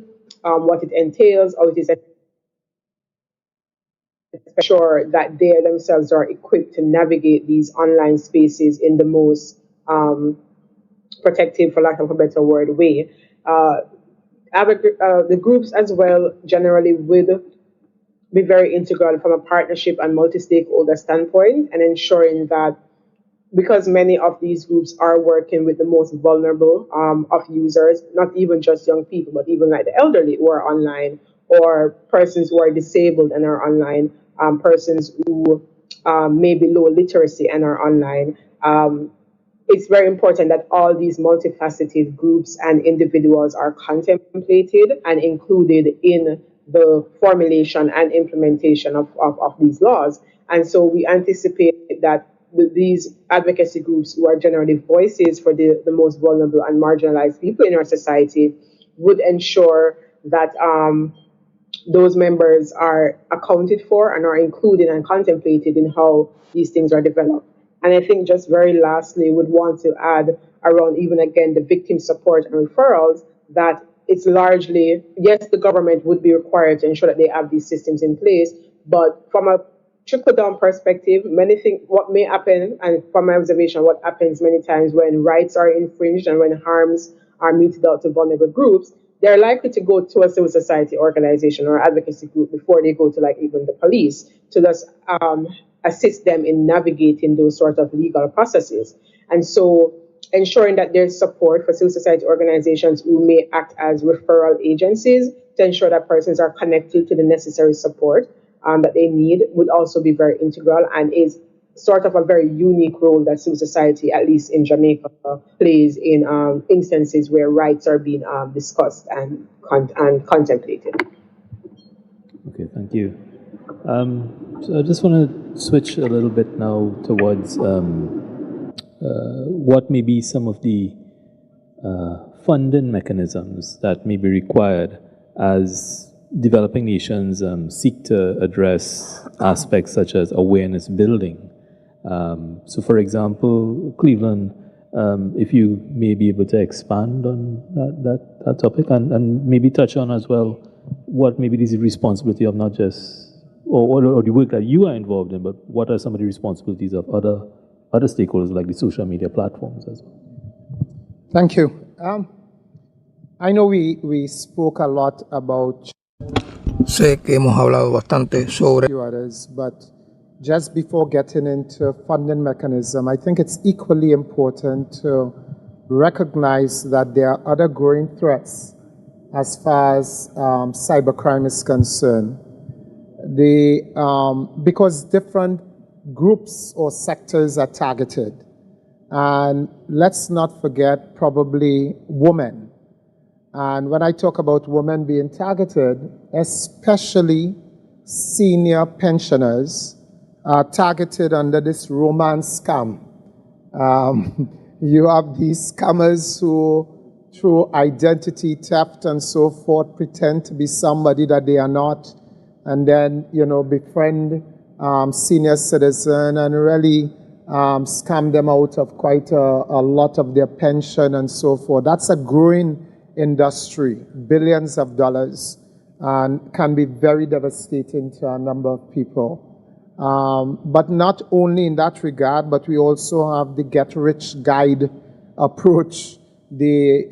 what it entails, how it is sure that they themselves are equipped to navigate these online spaces in the most protective, for lack of a better word, way. The groups as well generally would be very integral from a partnership and multi-stakeholder standpoint, and ensuring that, because many of these groups are working with the most vulnerable of users, not even just young people, but even like the elderly who are online, or persons who are disabled and are online, persons who may be low literacy and are online. It's very important that all these multifaceted groups and individuals are contemplated and included in the formulation and implementation of these laws. And so we anticipate that these advocacy groups, who are generally voices for the most vulnerable and marginalized people in our society, would ensure that those members are accounted for and are included and contemplated in how these things are developed. And I think just very lastly, would want to add around even again the victim support and referrals, that it's largely, yes, the government would be required to ensure that they have these systems in place, but from a trickle-down perspective, many things, what may happen, and from my observation, what happens many times when rights are infringed and when harms are meted out to vulnerable groups, they're likely to go to a civil society organization or advocacy group before they go to like even the police to just assist them in navigating those sort of legal processes. And so ensuring that there's support for civil society organizations who may act as referral agencies to ensure that persons are connected to the necessary support that they need would also be very integral, and is sort of a very unique role that civil society, at least in Jamaica, plays in instances where rights are being discussed and contemplated. Okay, thank you. So I just want to switch a little bit now towards what may be some of the funding mechanisms that may be required as developing nations seek to address aspects such as awareness building. So for example, Cleveland, if you may be able to expand on that topic and maybe touch on as well what maybe is the responsibility of not just, or the work that you are involved in, but what are some of the responsibilities of other stakeholders like the social media platforms as well? Thank you. I know we spoke a lot about Sé que hemos hablado bastante sobre others, but just before getting into funding mechanism, I think it's equally important to recognize that there are other growing threats as far as cybercrime is concerned. Because different groups or sectors are targeted. And let's not forget probably women. And when I talk about women being targeted, especially senior pensioners are targeted under this romance scam. You have these scammers who, through identity theft and so forth, pretend to be somebody that they are not, and then, befriend senior citizen and really scam them out of quite a lot of their pension and so forth. That's a growing industry, billions of dollars, and can be very devastating to a number of people. But not only in that regard, but we also have the get-rich guide approach, the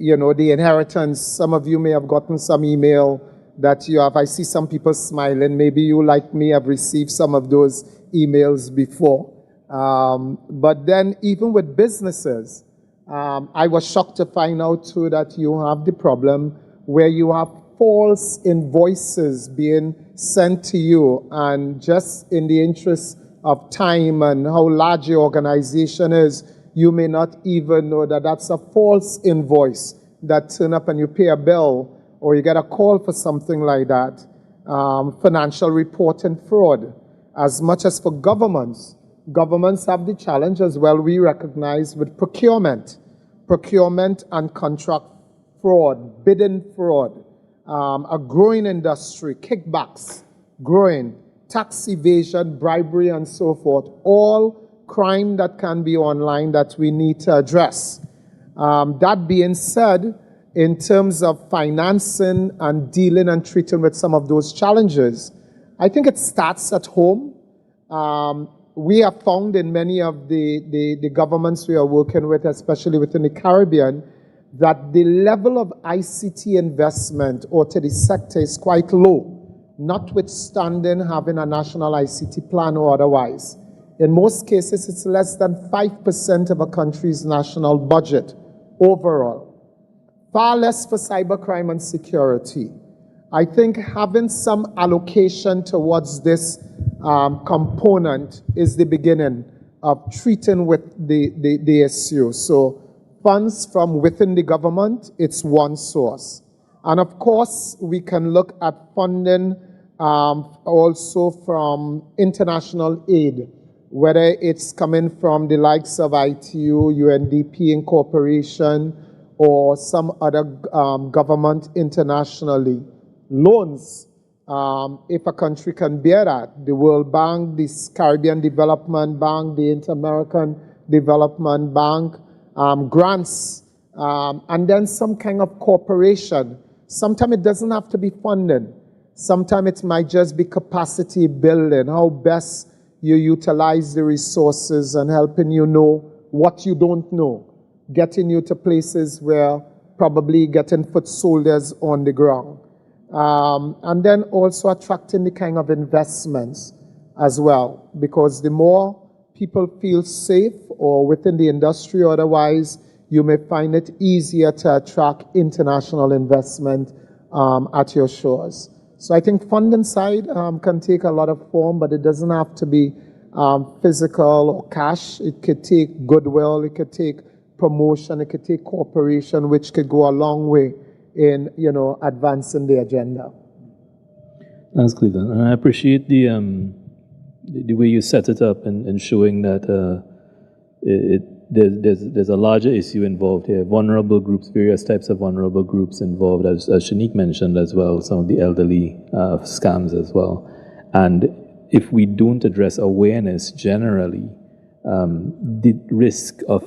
inheritance. Some of you may have gotten some email that you have. I see some people smiling. Maybe you, like me, have received some of those emails before. But then even with businesses, I was shocked to find out too that you have the problem where you have false invoices being sent to you, and just in the interest of time and how large your organization is, you may not even know that that's a false invoice that turn up and you pay a bill or you get a call for something like that. Financial reporting fraud. As much as for governments have the challenge as well, we recognize, with procurement and contract fraud, bidding fraud, a growing industry, kickbacks, growing, tax evasion, bribery, and so forth, all crime that can be online that we need to address. That being said, in terms of financing and dealing and treating with some of those challenges, I think it starts at home. We have found in many of the governments we are working with, especially within the Caribbean, that the level of ICT investment or to the sector is quite low, notwithstanding having a national ICT plan or otherwise. In most cases, it's less than 5% of a country's national budget overall. Far less for cybercrime and security. I think having some allocation towards this component is the beginning of treating with the issue. So funds from within the government, it's one source. And of course, we can look at funding also from international aid, whether it's coming from the likes of ITU, UNDP Incorporation, or some other government internationally. Loans if a country can bear that. The World Bank, the Caribbean Development Bank, the Inter-American Development Bank, grants, and then some kind of cooperation. Sometimes it doesn't have to be funding. Sometimes it might just be capacity building, how best you utilize the resources and helping you know what you don't know, getting you to places where probably getting foot soldiers on the ground. And then also attracting the kind of investments as well, because the more people feel safe or within the industry or otherwise, you may find it easier to attract international investment at your shores. So I think funding side can take a lot of form, but it doesn't have to be physical or cash. It could take goodwill, it could take promotion, it could take cooperation, which could go a long way in, you know, advancing the agenda. Thanks, Cleveland. And I appreciate the way you set it up and showing that there's a larger issue involved here. Vulnerable groups, various types of vulnerable groups involved, as Shannique mentioned as well, some of the elderly scams as well. And if we don't address awareness generally, the risk of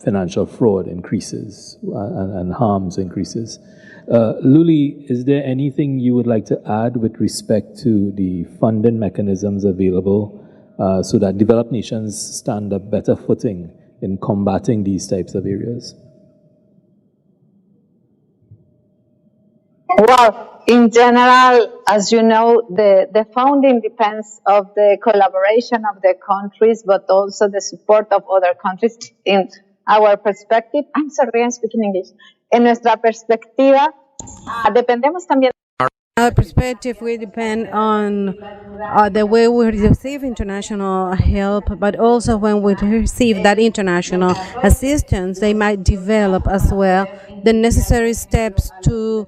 financial fraud increases and harms increases. Luli, is there anything you would like to add with respect to the funding mechanisms available so that developed nations stand a better footing in combating these types of areas? Well, in general, as you know, the funding depends on the collaboration of the countries, but also the support of other countries. In our perspective, I'm sorry, I'm speaking English. En nuestra perspectiva, dependemos también. Our perspective, we depend on the way we receive international help, but also when we receive that international assistance, they might develop as well the necessary steps to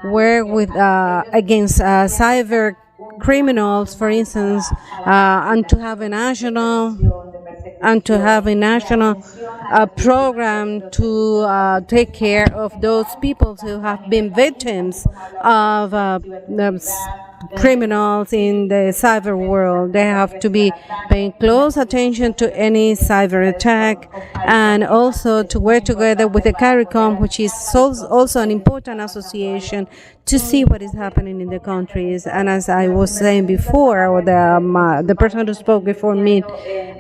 work with against cyber criminals, for instance, and to have a national program to take care of those people who have been victims of criminals in the cyber world. They have to be paying close attention to any cyber attack, and also to work together with the CARICOM, which is also an important association, to see what is happening in the countries. And as I was saying before, or the person who spoke before me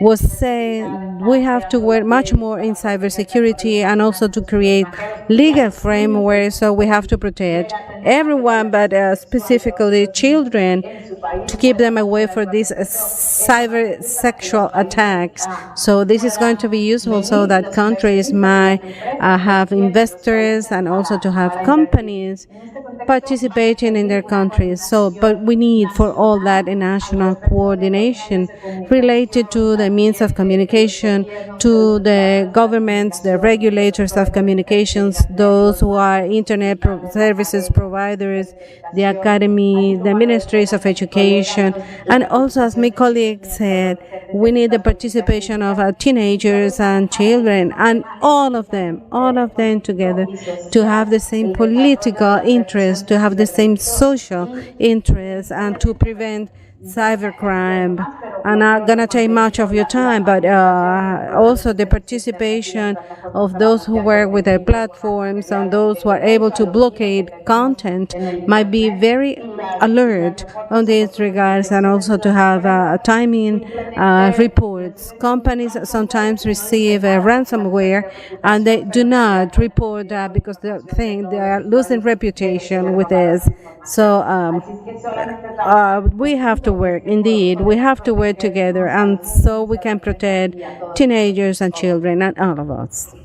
was saying, we have to work much more in cybersecurity and also to create legal frameworks. So we have to protect everyone, but specifically children, to keep them away from these cyber sexual attacks. So this is going to be useful so that countries might have investors and also to have companies participating in their countries. So, but we need for all that a national coordination related to the means of communication, to the governments, the regulators of communications, those who are internet services providers, the academy, the ministries of education, and also, as my colleague said, we need the participation of teenagers and children, and all of them together, to have the same political interest, to have the same social interest, and to prevent cybercrime. I'm not going to take much of your time, but also the participation of those who work with the platforms and those who are able to blockade content might be very alert on these regards, and also to have timing reports. Companies sometimes receive ransomware and they do not report that because they think they are losing reputation with this. So we have to work, indeed, we have to work together, and so we can protect teenagers and children and all of us.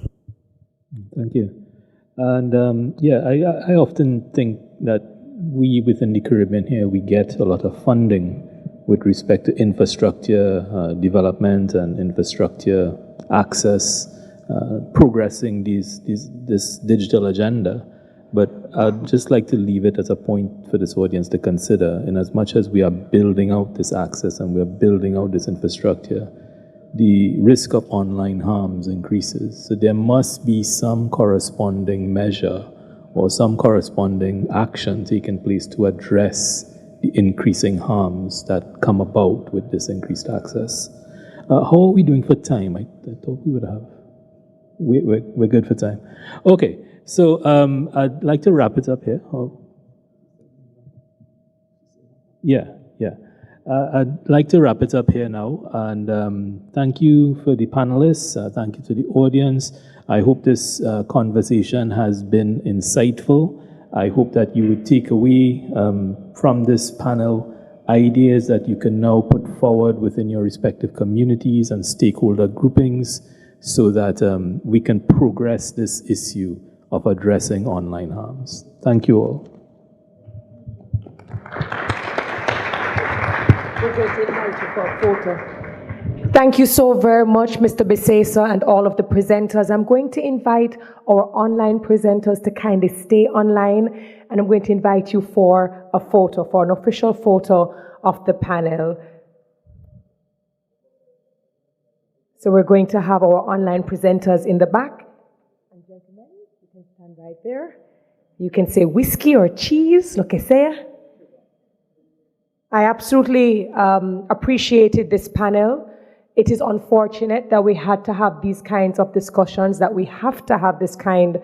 Thank you. And I often think that we within the Caribbean here, we get a lot of funding with respect to infrastructure development and infrastructure access, progressing this digital agenda. But I'd just like to leave it as a point for this audience to consider. In as much as we are building out this access and we are building out this infrastructure, the risk of online harms increases. So there must be some corresponding measure or some corresponding action taking place to address the increasing harms that come about with this increased access. How are we doing for time? I thought we would have. We're good for time. Okay, so I'd like to wrap it up here. Yeah. I'd like to wrap it up here now, and thank you for the panelists. Thank you to the audience. I hope this conversation has been insightful. I hope that you would take away from this panel ideas that you can now put forward within your respective communities and stakeholder groupings so that we can progress this issue of addressing online harms. Thank you all. Thank you so very much, Mr. Bissessar, and all of the presenters. I'm going to invite our online presenters to kind of stay online, and I'm going to invite you for a photo, for an official photo of the panel. So we're going to have our online presenters in the back. And gentlemen, you can stand right there. You can say whiskey or cheese, lo que sea. I absolutely appreciated this panel. It is unfortunate that we had to have these kinds of discussions, that we have to have this kind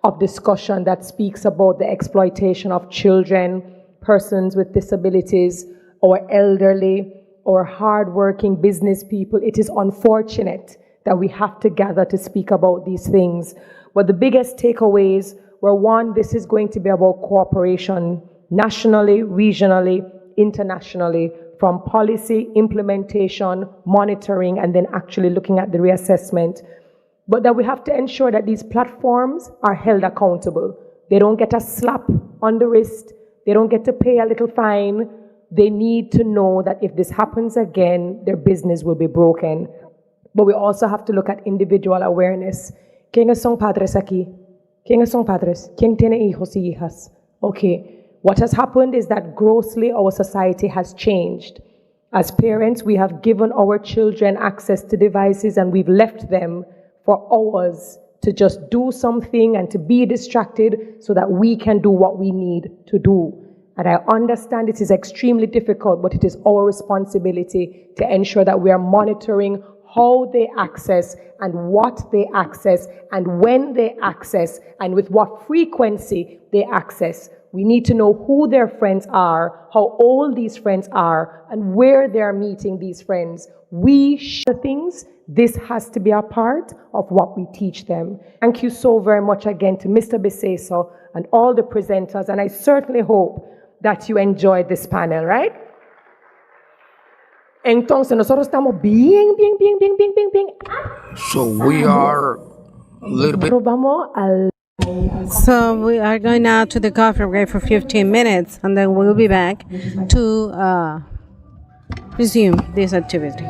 of discussion that speaks about the exploitation of children, persons with disabilities, or elderly, or hardworking business people. It is unfortunate that we have to gather to speak about these things. But the biggest takeaways were, one, this is going to be about cooperation nationally, regionally, internationally, from policy, implementation, monitoring, and then actually looking at the reassessment. But that we have to ensure that these platforms are held accountable. They don't get a slap on the wrist. They don't get to pay a little fine. They need to know that if this happens again, their business will be broken. But we also have to look at individual awareness. ¿Quiénes son padres aquí? ¿Quiénes son padres? ¿Quién tiene hijos y hijas? Okay. What has happened is that grossly our society has changed. As parents, we have given our children access to devices and we've left them for hours to just do something and to be distracted so that we can do what we need to do. And I understand it is extremely difficult, but it is our responsibility to ensure that we are monitoring how they access and what they access and when they access and with what frequency they access. We need to know who their friends are, how old these friends are, and where they're meeting these friends. We share things. This has to be a part of what we teach them. Thank you so very much again to Mr. Bissessar and all the presenters, and I certainly hope that you enjoyed this panel, right? Entonces, nosotros estamos bien. So we are a little bit. So we are going now to the coffee break for 15 minutes, and then we'll be back to resume this activity.